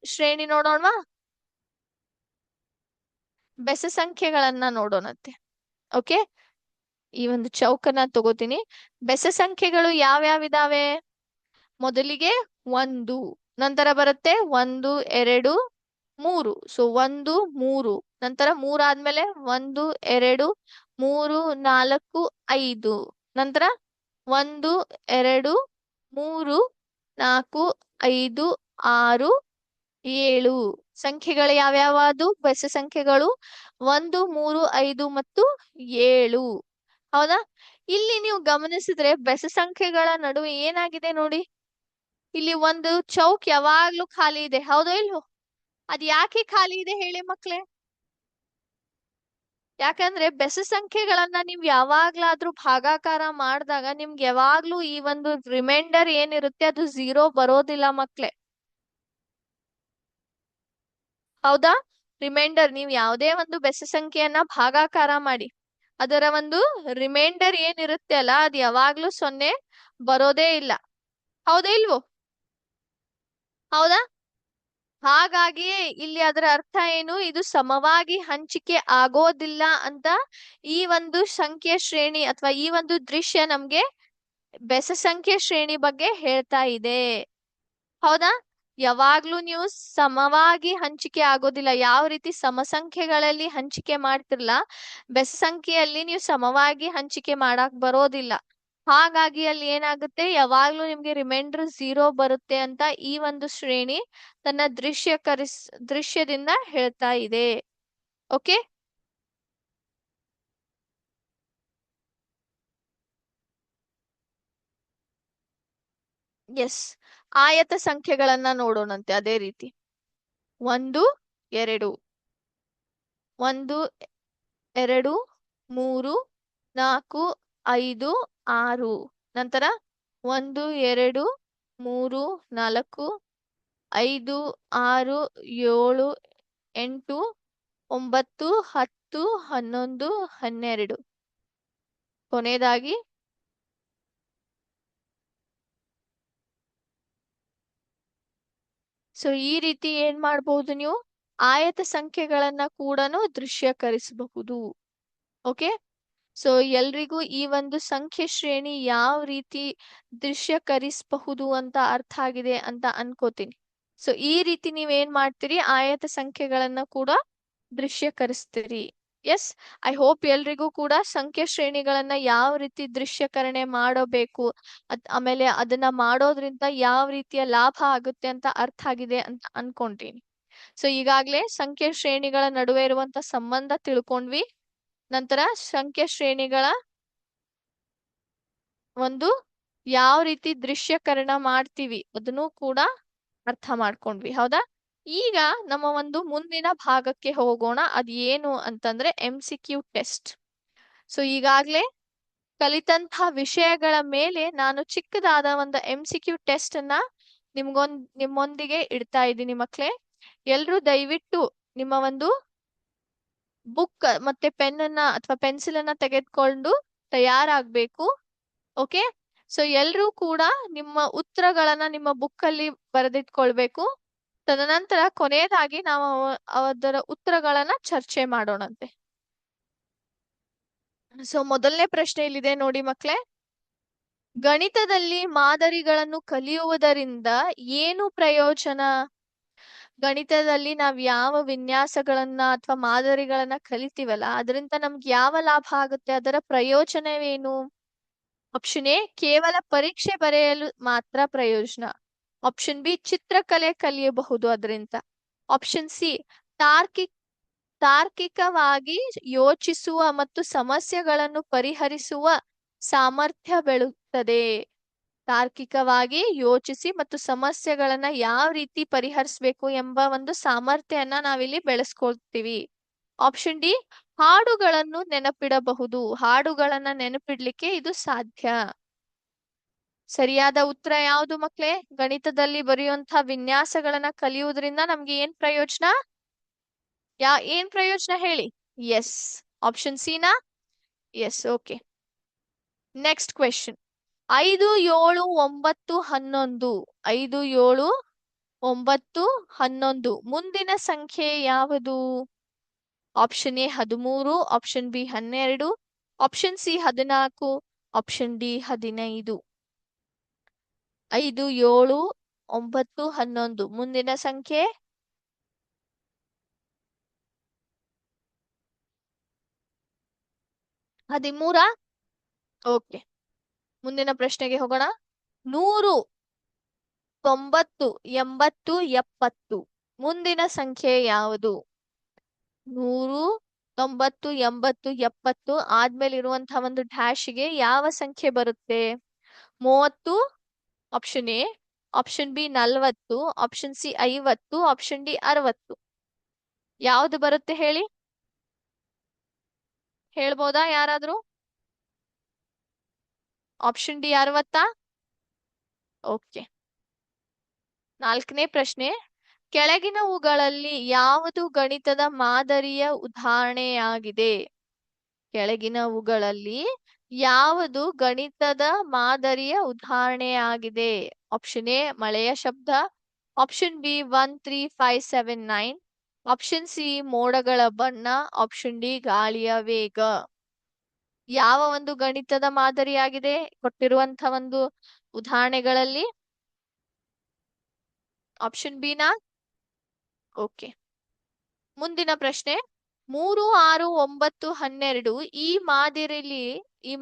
ಶ್ರೇಣಿ ನೋಡೋಣವಾ? ಬೆಸ ಸಂಖ್ಯೆಗಳನ್ನ ನೋಡೋಣಂತೆ. ಓಕೆ, ಈ ಒಂದು ಚೌಕನ ತಗೋತೀನಿ. ಬೆಸ ಸಂಖ್ಯೆಗಳು ಯಾವ್ಯಾವ ಇದಾವೆ? ಮೊದಲಿಗೆ 1, ನಂತರ ಬರುತ್ತೆ 1 2 3. ಸೊ 1 3, ನಂತರ 3 ಆದ್ಮೇಲೆ 1 2 3 4 5, ನಂತರ 1 2 3 4 5 6 7 ಸಂಖ್ಯೆಗಳು ಯಾವ್ಯಾವದು? ಬೆಸ ಸಂಖ್ಯೆಗಳು 1 3 5 ಮತ್ತು 7. ಹೌದಾ? ಇಲ್ಲಿ ನೀವು ಗಮನಿಸಿದ್ರೆ ಬೆಸ ಸಂಖ್ಯೆಗಳ ನಡುವೆ ಏನಾಗಿದೆ ನೋಡಿ. ಇಲ್ಲಿ ಒಂದು ಚೌಕ್ ಯಾವಾಗ್ಲೂ ಖಾಲಿ ಇದೆ. ಹೌದೋ ಇಲ್ವೋ? ಅದ್ ಯಾಕೆ ಖಾಲಿ ಇದೆ ಹೇಳಿ ಮಕ್ಳೇ? ಯಾಕಂದ್ರೆ ಬೆಸ ಸಂಖ್ಯೆಗಳನ್ನ ನೀವ್ ಯಾವಾಗ್ಲಾದ್ರೂ ಭಾಗಾಕಾರ ಮಾಡಿದಾಗ ನಿಮ್ಗೆ ಯಾವಾಗ್ಲೂ ಈ ಒಂದು ರಿಮೈಂಡರ್ ಏನಿರುತ್ತೆ ಅದು 0 ಬರೋದಿಲ್ಲ ಮಕ್ಳೇ. ಹೌದಾ? ರಿಮೈಂಡರ್ ನೀವು ಯಾವುದೇ ಒಂದು ಬೆಸ ಸಂಖ್ಯೆಯನ್ನ ಭಾಗಾಕಾರ ಮಾಡಿ ಅದರ ಒಂದು ರಿಮೈಂಡರ್ ಏನಿರುತ್ತೆ ಅಲ್ಲ ಅದು ಯಾವಾಗ್ಲೂ 0 ಬರೋದೇ ಇಲ್ಲ. ಹೌದಾ ಇಲ್ವೋ? ಹೌದಾ? ಹಾಗಾಗಿಯೇ ಇಲ್ಲಿ ಅದರ ಅರ್ಥ ಏನು? ಇದು ಸಮವಾಗಿ ಹಂಚಿಕೆ ಆಗೋದಿಲ್ಲ ಅಂತ ಈ ಒಂದು ಸಂಖ್ಯೆ ಶ್ರೇಣಿ ಅಥವಾ ಈ ಒಂದು ದೃಶ್ಯ ನಮ್ಗೆ ಬೆಸ ಸಂಖ್ಯೆ ಶ್ರೇಣಿ ಬಗ್ಗೆ ಹೇಳ್ತಾ ಇದೆ. ಹೌದಾ? ಯಾವಾಗ್ಲೂ ನೀವು ಸಮವಾಗಿ ಹಂಚಿಕೆ ಆಗೋದಿಲ್ಲ. ಯಾವ ರೀತಿ ಸಮಸಂಖ್ಯೆಗಳಲ್ಲಿ ಹಂಚಿಕೆ ಮಾಡ್ತಿರ್ಲ ಬೆಸ ಸಂಖ್ಯೆಯಲ್ಲಿ ನೀವು ಸಮವಾಗಿ ಹಂಚಿಕೆ ಮಾಡಕ್ ಬರೋದಿಲ್ಲ. ಹಾಗಾಗಿ ಅಲ್ಲಿ ಏನಾಗುತ್ತೆ? ಯಾವಾಗ್ಲೂ ನಿಮ್ಗೆ ರಿಮೈಂಡರ್ 0 ಬರುತ್ತೆ ಅಂತ ಈ ಒಂದು ಶ್ರೇಣಿ ತನ್ನ ದೃಶ್ಯದಿಂದ ಹೇಳ್ತಾ ಇದೆ. ಓಕೆ, ಎಸ್, ಆಯತ ಸಂಖ್ಯೆಗಳನ್ನ ನೋಡೋಣಂತೆ ಅದೇ ರೀತಿ. 1 2 1 2 3 4 5 6 ನಂತರ 1 2 3 4 5 6 7 8 9 10 11 12 ಕೊನೆಯದಾಗಿ ಸೊ ಈ ರೀತಿ ಏನ್ ಮಾಡಬಹುದು ನೀವು ಆಯತ ಸಂಖ್ಯೆಗಳನ್ನ ಕೂಡ ದೃಶ್ಯಕರಿಸಬಹುದು. ಓಕೆ, ಸೊ ಎಲ್ರಿಗೂ ಈ ಒಂದು ಸಂಖ್ಯೆ ಶ್ರೇಣಿ ಯಾವ ರೀತಿ ದೃಶ್ಯಕರಿಸಬಹುದು ಅಂತ ಅರ್ಥ ಆಗಿದೆ ಅಂತ ಅನ್ಕೋತೀನಿ. ಸೊ ಈ ರೀತಿ ನೀವೇನ್ ಮಾಡ್ತೀರಿ, ಆಯತ ಸಂಖ್ಯೆಗಳನ್ನ ಕೂಡ ದೃಶ್ಯಕರಿಸ್ತೀರಿ. ಎಸ್, ಐ ಹೋಪ್ ಎಲ್ರಿಗೂ ಕೂಡ ಸಂಖ್ಯೆ ಶ್ರೇಣಿಗಳನ್ನ ಯಾವ ರೀತಿ ದೃಶ್ಯಕರಣೆ ಮಾಡಬೇಕು, ಆಮೇಲೆ ಅದನ್ನ ಮಾಡೋದ್ರಿಂದ ಯಾವ ರೀತಿಯ ಲಾಭ ಆಗುತ್ತೆ ಅಂತ ಅರ್ಥ ಆಗಿದೆ ಅಂತ ಅನ್ಕೊಂತೀನಿ. ಸೊ ಈಗಾಗ್ಲೇ ಸಂಖ್ಯೆ ಶ್ರೇಣಿಗಳ ನಡುವೆ ಇರುವಂತ ಸಂಬಂಧ ತಿಳ್ಕೊಂಡ್ವಿ. ನಂತರ ಸಂಖ್ಯೆ ಶ್ರೇಣಿಗಳ ಒಂದು ಯಾವ ರೀತಿ ದೃಶ್ಯಕರಣ ಮಾಡ್ತೀವಿ ಅದನ್ನು ಕೂಡ ಅರ್ಥ ಮಾಡ್ಕೊಂಡ್ವಿ, ಹೌದಾ? ಈಗ ನಮ್ಮ ಒಂದು ಮುಂದಿನ ಭಾಗಕ್ಕೆ ಹೋಗೋಣ. ಅದ್ ಏನು ಅಂತಂದ್ರೆ MCQ ಟೆಸ್ಟ್. ಸೊ ಈಗಾಗ್ಲೇ ಕಲಿತಂತಹ ವಿಷಯಗಳ ಮೇಲೆ ನಾನು ಚಿಕ್ಕದಾದ ಒಂದು MCQ ಟೆಸ್ಟ್ ಅನ್ನ ನಿಮ್ಮೊಂದಿಗೆ ಇಡ್ತಾ ಇದ್ದೀನಿ ಮಕ್ಳೇ. ಎಲ್ರು ದಯವಿಟ್ಟು ನಿಮ್ಮ ಒಂದು ಬುಕ್ ಮತ್ತೆ ಪೆನ್ ಅನ್ನ ಅಥವಾ ಪೆನ್ಸಿಲ್ ಅನ್ನ ತೆಗೆದುಕೊಂಡು ತಯಾರಾಗ್ಬೇಕು. ಓಕೆ, ಸೊ ಎಲ್ರೂ ಕೂಡ ನಿಮ್ಮ ಉತ್ತರಗಳನ್ನ ನಿಮ್ಮ ಬುಕ್ ಅಲ್ಲಿ ಬರೆದಿಟ್ಕೊಳ್ಬೇಕು. ತದನಂತರ ಕೊನೆಯದಾಗಿ ನಾವು ಅದರ ಉತ್ತರಗಳನ್ನ ಚರ್ಚೆ ಮಾಡೋಣಂತೆ. ಸೊ ಮೊದಲನೇ ಪ್ರಶ್ನೆ ಇಲ್ಲಿದೆ ನೋಡಿ ಮಕ್ಳೇ. ಗಣಿತದಲ್ಲಿ ಮಾದರಿಗಳನ್ನು ಕಲಿಯುವುದರಿಂದ ಏನು ಪ್ರಯೋಜನ? ಗಣಿತದಲ್ಲಿ ನಾವ್ ಯಾವ ವಿನ್ಯಾಸಗಳನ್ನ ಅಥವಾ ಮಾದರಿಗಳನ್ನ ಕಲಿತೀವಲ್ಲ ಅದರಿಂದ ನಮ್ಗೆ ಯಾವ ಲಾಭ ಆಗುತ್ತೆ, ಅದರ ಪ್ರಯೋಜನವೇನು? ಆಪ್ಷನ್ ಎ, ಕೇವಲ ಪರೀಕ್ಷೆ ಬರೆಯಲು ಮಾತ್ರ ಪ್ರಯೋಜನ. ಆಪ್ಷನ್ ಬಿ, ಚಿತ್ರಕಲೆ ಕಲಿಯಬಹುದು ಅದರಿಂದ. ಆಪ್ಷನ್ ಸಿ, ತಾರ್ಕಿಕವಾಗಿ ಯೋಚಿಸುವ ಮತ್ತು ಸಮಸ್ಯೆಗಳನ್ನು ಪರಿಹರಿಸುವ ಸಾಮರ್ಥ್ಯ ಬೆಳೆಯುತ್ತದೆ. ತಾರ್ಕಿಕವಾಗಿ ಯೋಚಿಸಿ ಮತ್ತು ಸಮಸ್ಯೆಗಳನ್ನ ಯಾವ ರೀತಿ ಪರಿಹರಿಸಬೇಕು ಎಂಬ ಒಂದು ಸಾಮರ್ಥ್ಯನ ನಾವಿಲ್ಲಿ ಬೆಳೆಸ್ಕೊಳ್ತೀವಿ. ಆಪ್ಷನ್ ಡಿ, ಹಾಡುಗಳನ್ನು ನೆನಪಿಡಬಹುದು. ಹಾಡುಗಳನ್ನ ನೆನಪಿಡ್ಲಿಕ್ಕೆ ಇದು ಸಾಧ್ಯ. ಸರಿಯಾದ ಉತ್ತರ ಯಾವುದು ಮಕ್ಳೇ? ಗಣಿತದಲ್ಲಿ ಬರೆಯುವಂತಹ ವಿನ್ಯಾಸಗಳನ್ನ ಕಲಿಯುವುದರಿಂದ ನಮ್ಗೆ ಏನ್ ಪ್ರಯೋಜನ? ಏನ್ ಪ್ರಯೋಜನ ಹೇಳಿ? ಎಸ್, ಆಪ್ಷನ್ ಸಿ ನಾ? Yes, okay. Next question. 5 7 9 11 5 7 9 11 ಮುಂದಿನ ಸಂಖ್ಯೆ ಯಾವುದು? Option A 13, option B 12, option C 14, option D 15. 5 7 9 11 ಮುಂದಿನ ಸಂಖ್ಯೆ 13. ಓಕೆ, ಮುಂದಿನ ಪ್ರಶ್ನೆಗೆ ಹೋಗೋಣ. 100 90 80 70 ಮುಂದಿನ ಸಂಖ್ಯೆ ಯಾವುದು? 100 90 80 70 ಆದ್ಮೇಲೆ ಇರುವಂತಹ ಒಂದು ಡ್ಯಾಶ್ಗೆ ಯಾವ ಸಂಖ್ಯೆ ಬರುತ್ತೆ? 30, option A, option B 40, option C 50, option D 60. ಯಾವ್ದು ಬರುತ್ತೆ ಹೇಳಿ? ಹೇಳ್ಬೋದಾ ಯಾರಾದ್ರೂ? Option D 60. ಓಕೆ. 4ನೇ ಪ್ರಶ್ನೆ. ಕೆಳಗಿನವುಗಳಲ್ಲಿ ಯಾವುದು ಗಣಿತದ ಮಾದರಿಯ ಉದಾಹರಣೆಯಾಗಿದೆ? ಕೆಳಗಿನವುಗಳಲ್ಲಿ ಯಾವುದು ಗಣಿತದ ಮಾದರಿಯ ಉದಾಹರಣೆಯಾಗಿದೆ? ಆಪ್ಷನ್ ಎ ಮಳೆಯ ಶಬ್ದ, ಆಪ್ಷನ್ ಬಿ 1 3 5 7 9, ಆಪ್ಷನ್ ಸಿ ಮೋಡಗಳ ಬಣ್ಣ, ಆಪ್ಷನ್ ಡಿ ಗಾಳಿಯ ವೇಗ. ಯಾವ ಒಂದು ಗಣಿತದ ಮಾದರಿಯಾಗಿದೆ ಕೊಟ್ಟಿರುವಂತಹ ಒಂದು ಉದಾಹರಣೆಗಳಲ್ಲಿ? ಆಪ್ಷನ್ ಬಿ ನಾ? ಓಕೆ. ಮುಂದಿನ ಪ್ರಶ್ನೆ. 3 6 9 12 ಈ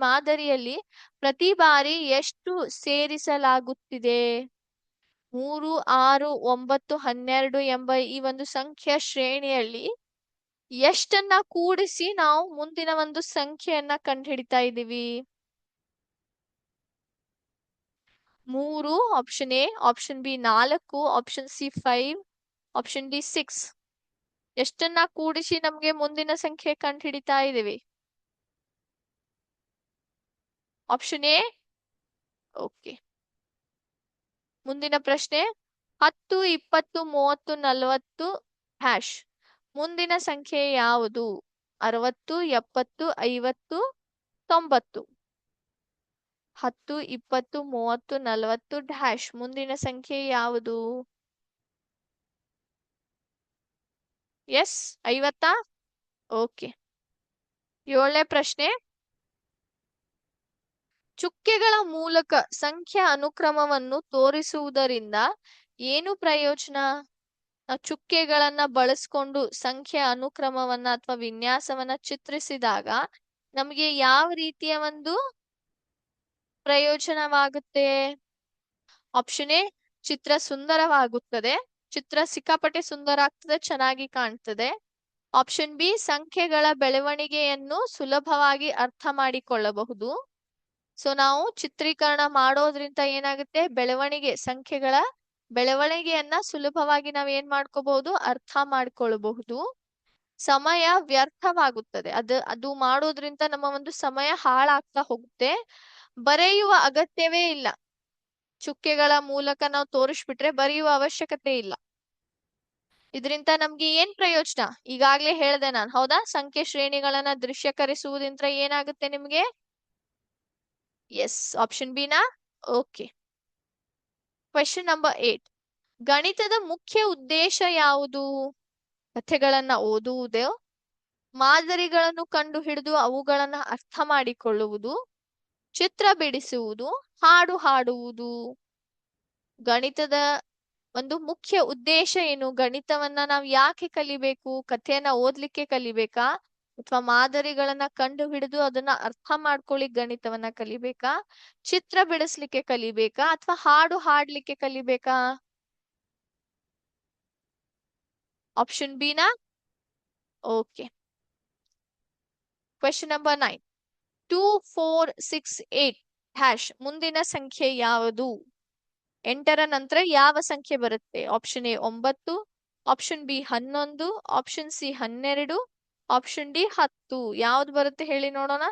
ಮಾದರಿಯಲ್ಲಿ ಪ್ರತಿ ಬಾರಿ ಎಷ್ಟು ಸೇರಿಸಲಾಗುತ್ತಿದೆ? 3 6 9 12 ಎಂಬ ಈ ಒಂದು ಸಂಖ್ಯೆಯ ಶ್ರೇಣಿಯಲ್ಲಿ ಎಷ್ಟನ್ನ ಕೂಡಿಸಿ ನಾವು ಮುಂದಿನ ಒಂದು ಸಂಖ್ಯೆಯನ್ನ ಕಂಡುಹಿಡಿತಾ ಇದ್ದೀವಿ? 3, option A, option B 4, option C 5, option D 6. ಎಷ್ಟನ್ನ ಕೂಡಿಸಿ ನಮ್ಗೆ ಮುಂದಿನ ಸಂಖ್ಯೆ ಕಂಡು ಹಿಡಿತಾ ಇದೀವಿ? Option A. ಓಕೆ. ಮುಂದಿನ ಪ್ರಶ್ನೆ 10, 20, 30, 40 ಹ್ಯಾಶ್ ಮುಂದಿನ ಸಂಖ್ಯೆ ಯಾವುದು? 60, 70, 50, 90. 10, 20, 30, 40 ಡ್ಯಾಶ್ ಮುಂದಿನ ಸಂಖ್ಯೆ ಯಾವುದು? ಎಸ್, 50? ಓಕೆ. 7ನೇ ಪ್ರಶ್ನೆ ಚುಕ್ಕೆಗಳ ಮೂಲಕ ಸಂಖ್ಯಾ ಅನುಕ್ರಮವನ್ನು ತೋರಿಸುವುದರಿಂದ ಏನು ಪ್ರಯೋಜನ? ಚುಕ್ಕೆಗಳನ್ನ ಬಳಸ್ಕೊಂಡು ಸಂಖ್ಯೆ ಅನುಕ್ರಮವನ್ನ ಅಥವಾ ವಿನ್ಯಾಸವನ್ನ ಚಿತ್ರಿಸಿದಾಗ ನಮಗೆ ಯಾವ ರೀತಿಯ ಒಂದು ಪ್ರಯೋಜನವಾಗುತ್ತೆ? ಆಪ್ಷನ್ ಎ, ಚಿತ್ರ ಸುಂದರವಾಗುತ್ತದೆ. ಚಿತ್ರ ಸಿಕ್ಕಾಪಟ್ಟೆ ಸುಂದರ ಆಗ್ತದೆ, ಚೆನ್ನಾಗಿ ಕಾಣ್ತದೆ. ಆಪ್ಷನ್ ಬಿ, ಸಂಖ್ಯೆಗಳ ಬೆಳವಣಿಗೆಯನ್ನು ಸುಲಭವಾಗಿ ಅರ್ಥ ಮಾಡಿಕೊಳ್ಳಬಹುದು. ಸೊ ನಾವು ಚಿತ್ರೀಕರಣ ಮಾಡೋದ್ರಿಂದ ಏನಾಗುತ್ತೆ? ಸಂಖ್ಯೆಗಳ ಬೆಳವಣಿಗೆಯನ್ನ ಸುಲಭವಾಗಿ ನಾವ್ ಏನ್ ಮಾಡ್ಕೋಬಹುದು? ಅರ್ಥ ಮಾಡ್ಕೊಳ್ಬಹುದು. ಸಮಯ ವ್ಯರ್ಥವಾಗುತ್ತದೆ. ಅದು ಮಾಡೋದ್ರಿಂದ ನಮ್ಮ ಒಂದು ಸಮಯ ಹಾಳಾಗ್ತಾ ಹೋಗುತ್ತೆ. ಬರೆಯುವ ಅಗತ್ಯವೇ ಇಲ್ಲ. ಚುಕ್ಕೆಗಳ ಮೂಲಕ ನಾವು ತೋರಿಸ್ಬಿಟ್ರೆ ಬರೆಯುವ ಅವಶ್ಯಕತೆ ಇಲ್ಲ. ಇದರಿಂದ ನಮ್ಗೆ ಏನ್ ಪ್ರಯೋಜನ? ಈಗಾಗ್ಲೇ ಹೇಳ್ದೆ ನಾನು, ಹೌದಾ? ಸಂಖ್ಯೆ ಶ್ರೇಣಿಗಳನ್ನ ದೃಶ್ಯಕರಿಸುವುದರಿಂದ ಏನಾಗುತ್ತೆ ನಿಮ್ಗೆ? ಎಸ್, ಆಪ್ಷನ್ ಬಿ ನಾ? ಓಕೆ. Question number 8. ಗಣಿತದ ಮುಖ್ಯ ಉದ್ದೇಶ ಯಾವುದು? ಕಥೆಗಳನ್ನ ಓದುವುದು, ಮಾದರಿಗಳನ್ನು ಕಂಡು ಹಿಡಿದು ಅವುಗಳನ್ನ ಅರ್ಥ ಮಾಡಿಕೊಳ್ಳುವುದು, ಚಿತ್ರ ಬಿಡಿಸುವುದು, ಹಾಡು ಹಾಡುವುದು. ಗಣಿತದ ಒಂದು ಮುಖ್ಯ ಉದ್ದೇಶ ಏನು? ಗಣಿತವನ್ನ ನಾವ್ ಯಾಕೆ ಕಲಿಬೇಕು? ಕಥೆಯನ್ನ ಓದ್ಲಿಕ್ಕೆ ಕಲಿಬೇಕಾ? ಅಥವಾ ಮಾದರಿಗಳನ್ನ ಕಂಡು ಹಿಡಿದು ಅದನ್ನ ಅರ್ಥ ಮಾಡ್ಕೊಳ್ಳಿ ಗಣಿತವನ್ನ ಕಲಿಬೇಕಾ? ಚಿತ್ರ ಬಿಡಿಸ್ಲಿಕ್ಕೆ ಕಲಿಬೇಕಾ? ಅಥವಾ ಹಾಡು ಹಾಡ್ಲಿಕ್ಕೆ ಕಲಿಬೇಕಾ? ಆಪ್ಷನ್ ಬಿ ನಾ? ಓಕೆ. Question number 9. 2, 4, 6, 8 ಹ್ಯಾಶ್ ಮುಂದಿನ ಸಂಖ್ಯೆ ಯಾವುದು? 8ರ ನಂತರ ಯಾವ ಸಂಖ್ಯೆ ಬರುತ್ತೆ? Option A 9, option B 11, option C 12, option D 10. ಯಾವ್ದು ಬರುತ್ತೆ ಹೇಳಿ ನೋಡೋಣ.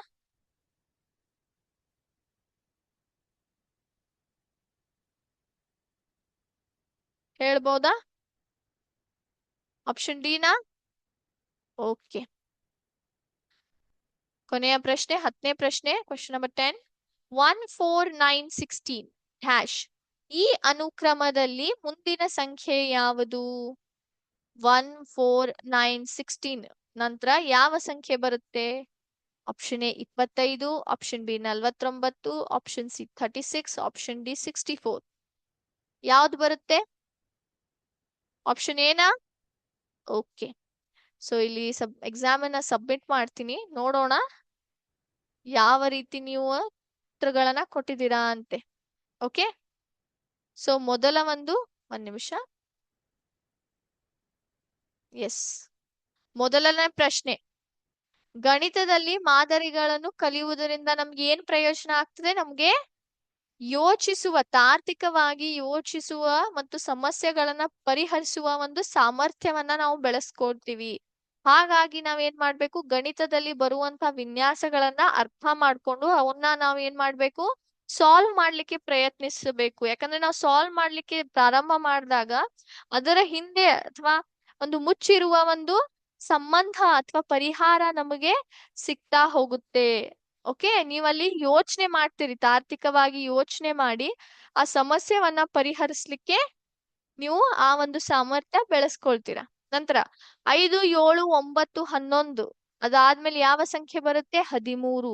ಹೇಳ್ಬೋದಾ? ಆಪ್ಷನ್ ಡಿ ನಾ? ಓಕೆ. ಕೊನೆಯ ಪ್ರಶ್ನೆ, 10ನೇ ಪ್ರಶ್ನೆ, ಕ್ವೆಶ್ಚನ್ ನಂಬರ್ 10. 1, 4, 9, 16 ಹ್ಯಾಶ್ ಈ ಅನುಕ್ರಮದಲ್ಲಿ ಮುಂದಿನ ಸಂಖ್ಯೆ ಯಾವುದು? 1, 4, 9, 16 ನಂತರ ಯಾವ ಸಂಖ್ಯೆ ಬರುತ್ತೆ? Option A 25, option B 49, option C 36, option D 64. ಯಾವ್ದು ಬರುತ್ತೆ? ಆಪ್ಷನ್ ಏನಾ? ಓಕೆ. ಸೊ ಇಲ್ಲಿ ಎಕ್ಸಾಮ್ ಅನ್ನ ಸಬ್ಮಿಟ್ ಮಾಡ್ತೀನಿ, ನೋಡೋಣ ಯಾವ ರೀತಿ ನೀವು ಉತ್ತರಗಳನ್ನ ಕೊಟ್ಟಿದ್ದೀರಾ ಅಂತೆ. ಓಕೆ. ಸೊ ಮೊದಲ ಒಂದ್ ನಿಮಿಷ. ಎಸ್, ಮೊದಲನೇ ಪ್ರಶ್ನೆ, ಗಣಿತದಲ್ಲಿ ಮಾದರಿಗಳನ್ನು ಕಲಿಯುವುದರಿಂದ ನಮ್ಗೆ ಏನ್ ಪ್ರಯೋಜನ ಆಗ್ತದೆ? ನಮ್ಗೆ ತಾರ್ಕಿಕವಾಗಿ ಯೋಚಿಸುವ ಮತ್ತು ಸಮಸ್ಯೆಗಳನ್ನ ಪರಿಹರಿಸುವ ಒಂದು ಸಾಮರ್ಥ್ಯವನ್ನ ನಾವು ಬೆಳೆಸ್ಕೊಳ್ತೀವಿ. ಹಾಗಾಗಿ ನಾವೇನ್ ಮಾಡ್ಬೇಕು? ಗಣಿತದಲ್ಲಿ ಬರುವಂತ ವಿನ್ಯಾಸಗಳನ್ನ ಅರ್ಥ ಮಾಡ್ಕೊಂಡು ಅವನ್ನ ನಾವ್ ಏನ್ ಮಾಡ್ಬೇಕು? ಸಾಲ್ವ್ ಮಾಡ್ಲಿಕ್ಕೆ ಪ್ರಯತ್ನಿಸಬೇಕು. ಯಾಕಂದ್ರೆ ನಾವು ಸಾಲ್ವ್ ಮಾಡ್ಲಿಕ್ಕೆ ಪ್ರಾರಂಭ ಮಾಡಿದಾಗ ಅದರ ಹಿಂದೆ ಅಥವಾ ಒಂದು ಮುಚ್ಚಿರುವ ಒಂದು ಸಂಬಂಧ ಅಥವಾ ಪರಿಹಾರ ನಮಗೆ ಸಿಗ್ತಾ ಹೋಗುತ್ತೆ. ಓಕೆ, ನೀವಲ್ಲಿ ಯೋಚನೆ ಮಾಡ್ತೀರಿ, ತಾರ್ಕಿಕವಾಗಿ ಯೋಚನೆ ಮಾಡಿ ಆ ಸಮಸ್ಯೆವನ್ನ ಪರಿಹರಿಸ್ಲಿಕ್ಕೆ ನೀವು ಆ ಒಂದು ಸಾಮರ್ಥ್ಯ ಬೆಳೆಸ್ಕೊಳ್ತೀರಾ. ನಂತರ 5, 7, 9, 11 ಅದಾದ್ಮೇಲೆ ಯಾವ ಸಂಖ್ಯೆ ಬರುತ್ತೆ? 13.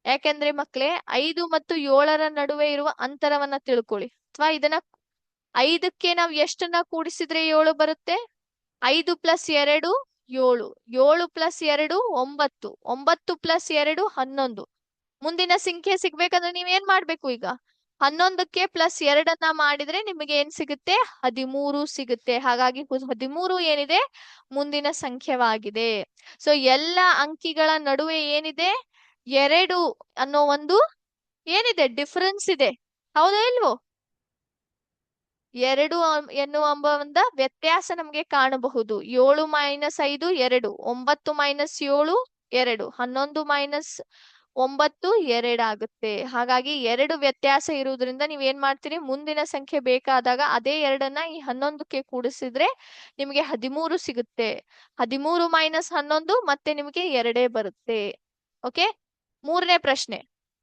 ಯಾಕೆಂದ್ರೆ ಮಕ್ಳೇ 5 ಮತ್ತು 7ರ ನಡುವೆ ಇರುವ ಅಂತರವನ್ನ ತಿಳ್ಕೊಳ್ಳಿ. ಅಥವಾ ಇದನ್ನ 5ಕ್ಕೆ ನಾವ್ ಎಷ್ಟನ್ನ ಕೂಡಿಸಿದ್ರೆ 7 ಬರುತ್ತೆ? 5 + 2 7, 7 + 2 9, 9 + 2 11. ಮುಂದಿನ ಸಂಖ್ಯೆ ಸಿಗ್ಬೇಕಂದ್ರೆ ನೀವ್ ಏನ್ ಮಾಡ್ಬೇಕು? ಈಗ 11ಕ್ಕೆ +2 ಮಾಡಿದ್ರೆ ನಿಮಗೆ ಏನ್ ಸಿಗುತ್ತೆ? 13 ಸಿಗುತ್ತೆ. ಹಾಗಾಗಿ 13 ಏನಿದೆ? ಮುಂದಿನ ಸಂಖ್ಯೆವಾಗಿದೆ. ಸೊ ಎಲ್ಲ ಅಂಕಿಗಳ ನಡುವೆ ಏನಿದೆ? 2 ಅನ್ನೋ ಒಂದು ಏನಿದೆ? ಡಿಫರೆನ್ಸ್ ಇದೆ. ಹೌದಾ ಇಲ್ವೋ? 2 ಎನ್ನುವ ಒಂದು ವ್ಯತ್ಯಾಸ ನಮ್ಗೆ ಕಾಣಬಹುದು. 7 - 5 2, 9 - 7 2, 11 - 9 2 ಆಗುತ್ತೆ. ಹಾಗಾಗಿ 2 ವ್ಯತ್ಯಾಸ ಇರುವುದರಿಂದ ನೀವ್ ಏನ್ ಮಾಡ್ತೀರಿ, ಮುಂದಿನ ಸಂಖ್ಯೆ ಬೇಕಾದಾಗ ಅದೇ 2ನ್ನ ಈ 11ಕ್ಕೆ ಕೂಡಿಸಿದ್ರೆ ನಿಮಗೆ 13 ಸಿಗುತ್ತೆ. 13 - 11 ಮತ್ತೆ ನಿಮಗೆ 2 ಬರುತ್ತೆ. ಓಕೆ, ಮೂರನೇ ಪ್ರಶ್ನೆ.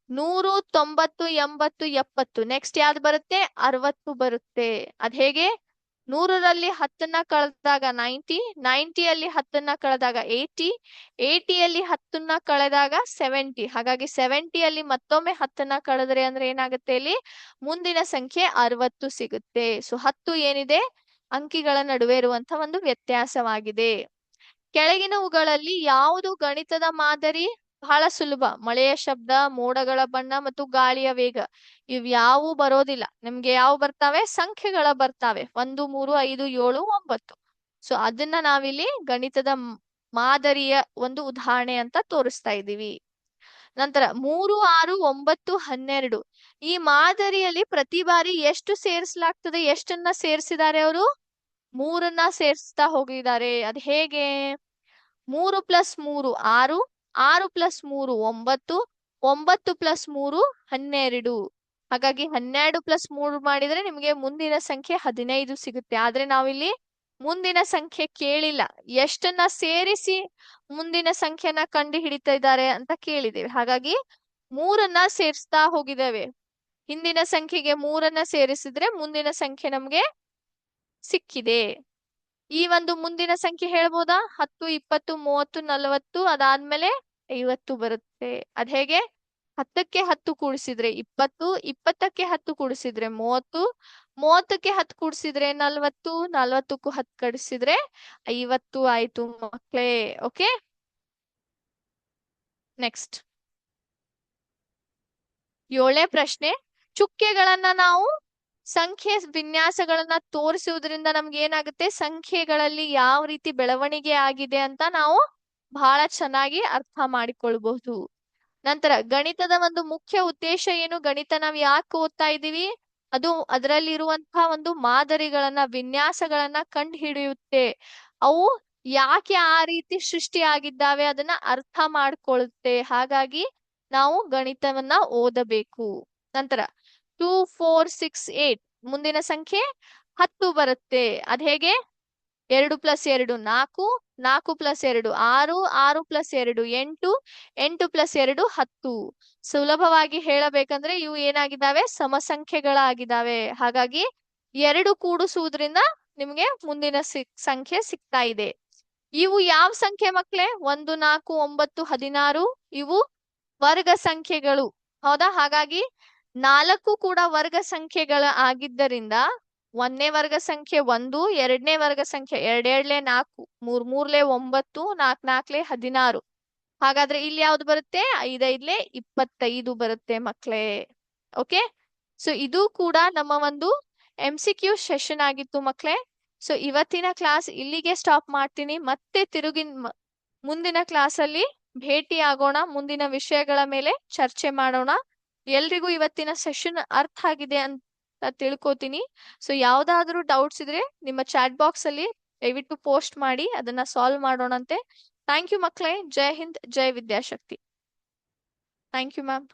100, 90, 80, 70 ನೆಕ್ಸ್ಟ್ ಯಾವ್ದು ಬರುತ್ತೆ? 60 ಬರುತ್ತೆ. ಅದ್ ಹೇಗೆ? 100ರಲ್ಲಿ 10ನ್ನ ಕಳೆದಾಗ 90, 90ಯಲ್ಲಿ 10ನ್ನ ಕಳೆದಾಗ 80, 80ಯಲ್ಲಿ 10ನ್ನ ಕಳೆದಾಗ 70. ಹಾಗಾಗಿ 70ಯಲ್ಲಿ ಮತ್ತೊಮ್ಮೆ 10ನ್ನ ಕಳೆದ್ರೆ ಅಂದ್ರೆ ಏನಾಗುತ್ತೆ? ಇಲ್ಲಿ ಮುಂದಿನ ಸಂಖ್ಯೆ 60 ಸಿಗುತ್ತೆ. ಸೊ 10 ಏನಿದೆ, ಅಂಕಿಗಳ ನಡುವೆ ಇರುವಂತ ಒಂದು ವ್ಯತ್ಯಾಸವಾಗಿದೆ. ಕೆಳಗಿನವುಗಳಲ್ಲಿ ಯಾವುದು ಗಣಿತದ ಮಾದರಿ? ಬಹಳ ಸುಲಭ. ಮಳೆಯ ಶಬ್ದ, ಮೋಡಗಳ ಬಣ್ಣ ಮತ್ತು ಗಾಳಿಯ ವೇಗ. ಇವ್ಯಾವು ಬರೋದಿಲ್ಲ. ನಿಮ್ಗೆ ಯಾವ ಬರ್ತಾವೆ? ಸಂಖ್ಯೆಗಳ ಬರ್ತಾವೆ. 1, 3, 5, 7, 9. ಸೊ ಅದನ್ನ ನಾವಿಲ್ಲಿ ಗಣಿತದ ಮಾದರಿಯ ಒಂದು ಉದಾಹರಣೆ ಅಂತ ತೋರಿಸ್ತಾ ಇದ್ದೀವಿ. ನಂತರ 3, 6, 9, 12. ಈ ಮಾದರಿಯಲ್ಲಿ ಪ್ರತಿ ಬಾರಿ ಎಷ್ಟು ಸೇರಿಸಲಾಗ್ತದೆ? ಎಷ್ಟನ್ನ ಸೇರಿಸಿದ್ದಾರೆ ಅವರು? 3ನ್ನ ಸೇರಿಸ್ತಾ ಹೋಗಿದ್ದಾರೆ. ಅದ್ ಹೇಗೆ? 3 + 3 6, 6 + 3 9, 9 + 3 12. ಹಾಗಾಗಿ 12 + 3 ಮಾಡಿದ್ರೆ ನಿಮಗೆ ಮುಂದಿನ ಸಂಖ್ಯೆ 15 ಸಿಗುತ್ತೆ. ಆದ್ರೆ ನಾವಿಲ್ಲಿ ಮುಂದಿನ ಸಂಖ್ಯೆ ಕೇಳಿಲ್ಲ, ಎಷ್ಟನ್ನ ಸೇರಿಸಿ ಮುಂದಿನ ಸಂಖ್ಯೆನ ಕಂಡು ಹಿಡಿತಾ ಇದ್ದಾರೆ ಅಂತ ಕೇಳಿದ್ದೇವೆ. ಹಾಗಾಗಿ 3ನ್ನ ಸೇರಿಸ್ತಾ ಹೋಗಿದ್ದೇವೆ. ಹಿಂದಿನ ಸಂಖ್ಯೆಗೆ 3ನ್ನ ಸೇರಿಸಿದ್ರೆ ಮುಂದಿನ ಸಂಖ್ಯೆ ನಮ್ಗೆ ಸಿಕ್ಕಿದೆ. ಈ ಒಂದು ಮುಂದಿನ ಸಂಖ್ಯೆ ಹೇಳ್ಬೋದಾ? 10, 20, 30, 40 ಅದಾದ್ಮೇಲೆ 50 ಬರುತ್ತೆ. ಅದ್ ಹೇಗೆ? 10ಕ್ಕೆ 10 ಕೂಡಿಸಿದ್ರೆ 20, 20ಕ್ಕೆ 10 ಕೂಡಿಸಿದ್ರೆ 30, 30ಕ್ಕೆ 10 ಕೂಡಿಸಿದ್ರೆ 40, 40ಕ್ಕೂ 10 ಕಡಿಸಿದ್ರೆ 50 ಆಯ್ತು ಮಕ್ಳೇ. ಓಕೆ, ನೆಕ್ಸ್ಟ್ 7ನೇ ಪ್ರಶ್ನೆ. ಚುಕ್ಕೆಗಳನ್ನ ನಾವು ಸಂಖ್ಯೆ ವಿನ್ಯಾಸಗಳನ್ನ ತೋರಿಸುವುದರಿಂದ ನಮ್ಗೆ ಏನಾಗುತ್ತೆ? ಸಂಖ್ಯೆಗಳಲ್ಲಿ ಯಾವ ರೀತಿ ಬೆಳವಣಿಗೆ ಆಗಿದೆ ಅಂತ ನಾವು ಬಹಳ ಚೆನ್ನಾಗಿ ಅರ್ಥ ಮಾಡಿಕೊಳ್ಬಹುದು. ನಂತರ ಗಣಿತದ ಒಂದು ಮುಖ್ಯ ಉದ್ದೇಶ ಏನು? ಗಣಿತ ನಾವ್ ಯಾಕೆ ಓದ್ತಾ ಇದ್ದೀವಿ? ಅದು ಅದರಲ್ಲಿರುವಂತಹ ಒಂದು ಮಾದರಿಗಳನ್ನ, ವಿನ್ಯಾಸಗಳನ್ನ ಕಂಡು ಹಿಡಿಯುತ್ತೆ. ಅವು ಯಾಕೆ ಆ ರೀತಿ ಸೃಷ್ಟಿಯಾಗಿದ್ದಾವೆ ಅದನ್ನ ಅರ್ಥ ಮಾಡ್ಕೊಳ್ಳುತ್ತೆ. ಹಾಗಾಗಿ ನಾವು ಗಣಿತವನ್ನ ಓದಬೇಕು. ನಂತರ 2, 4, 6, 8 ಮುಂದಿನ ಸಂಖ್ಯೆ 10 ಬರುತ್ತೆ. ಅದ್ ಹೇಗೆ? 2 + 2 4, 4 + 2 6, 6 + 2 8, 8 + 2 10. ಸುಲಭವಾಗಿ ಹೇಳಬೇಕಂದ್ರೆ ಇವು ಏನಾಗಿದ್ದಾವೆ? ಸಮಸಂಖ್ಯೆಗಳಾಗಿದ್ದಾವೆ. ಹಾಗಾಗಿ 2 ಕೂಡಿಸುವುದರಿಂದ ನಿಮ್ಗೆ ಮುಂದಿನ ಸಂಖ್ಯೆ ಸಿಗ್ತಾ ಇದೆ. ಇವು ಯಾವ ಸಂಖ್ಯೆ ಮಕ್ಳೇ? 1, 4, 9, 16 ಇವು ವರ್ಗ ಸಂಖ್ಯೆಗಳು. ಹೌದಾ? ಹಾಗಾಗಿ 4 ಕೂಡ ವರ್ಗ ಸಂಖ್ಯೆಗಳ ಆಗಿದ್ದರಿಂದ 1ನೇ ವರ್ಗ ಸಂಖ್ಯೆ 1, 2ನೇ ವರ್ಗ ಸಂಖ್ಯೆ 2 2 4, 3 3 9, 4 4 16. ಹಾಗಾದ್ರೆ ಇಲ್ಲಿ ಯಾವ್ದು ಬರುತ್ತೆ? 5 5 25 ಬರುತ್ತೆ ಮಕ್ಳೇ. ಓಕೆ, ಸೊ ಇದು ಕೂಡ ನಮ್ಮ ಒಂದು MCQ ಸೆಷನ್ ಆಗಿತ್ತು ಮಕ್ಳೇ. ಸೊ ಇವತ್ತಿನ ಕ್ಲಾಸ್ ಇಲ್ಲಿಗೆ ಸ್ಟಾಪ್ ಮಾಡ್ತೀನಿ. ಮತ್ತೆ ತಿರುಗಿ ಮುಂದಿನ ಕ್ಲಾಸ್ ಅಲ್ಲಿ ಭೇಟಿ ಆಗೋಣ. ಮುಂದಿನ ವಿಷಯಗಳ ಮೇಲೆ ಚರ್ಚೆ ಮಾಡೋಣ. ಎಲ್ರಿಗೂ ಇವತ್ತಿನ ಸೆಷನ್ ಅರ್ಥ ಆಗಿದೆ ಅಂತ ತಿಳ್ಕೊತೀನಿ. ಸೊ ಯಾವ್ದಾದ್ರು ಡೌಟ್ಸ್ ಇದ್ರೆ ನಿಮ್ಮ ಚಾಟ್ ಬಾಕ್ಸ್ ಅಲ್ಲಿ ದಯವಿಟ್ಟು ಪೋಸ್ಟ್ ಮಾಡಿ, ಅದನ್ನ ಸಾಲ್ವ್ ಮಾಡೋಣಂತೆ. ಥ್ಯಾಂಕ್ ಯು ಮಕ್ಳೇ. ಜೈ ಹಿಂದ್, ಜೈ ವಿದ್ಯಾಶಕ್ತಿ. Thank you ma'am.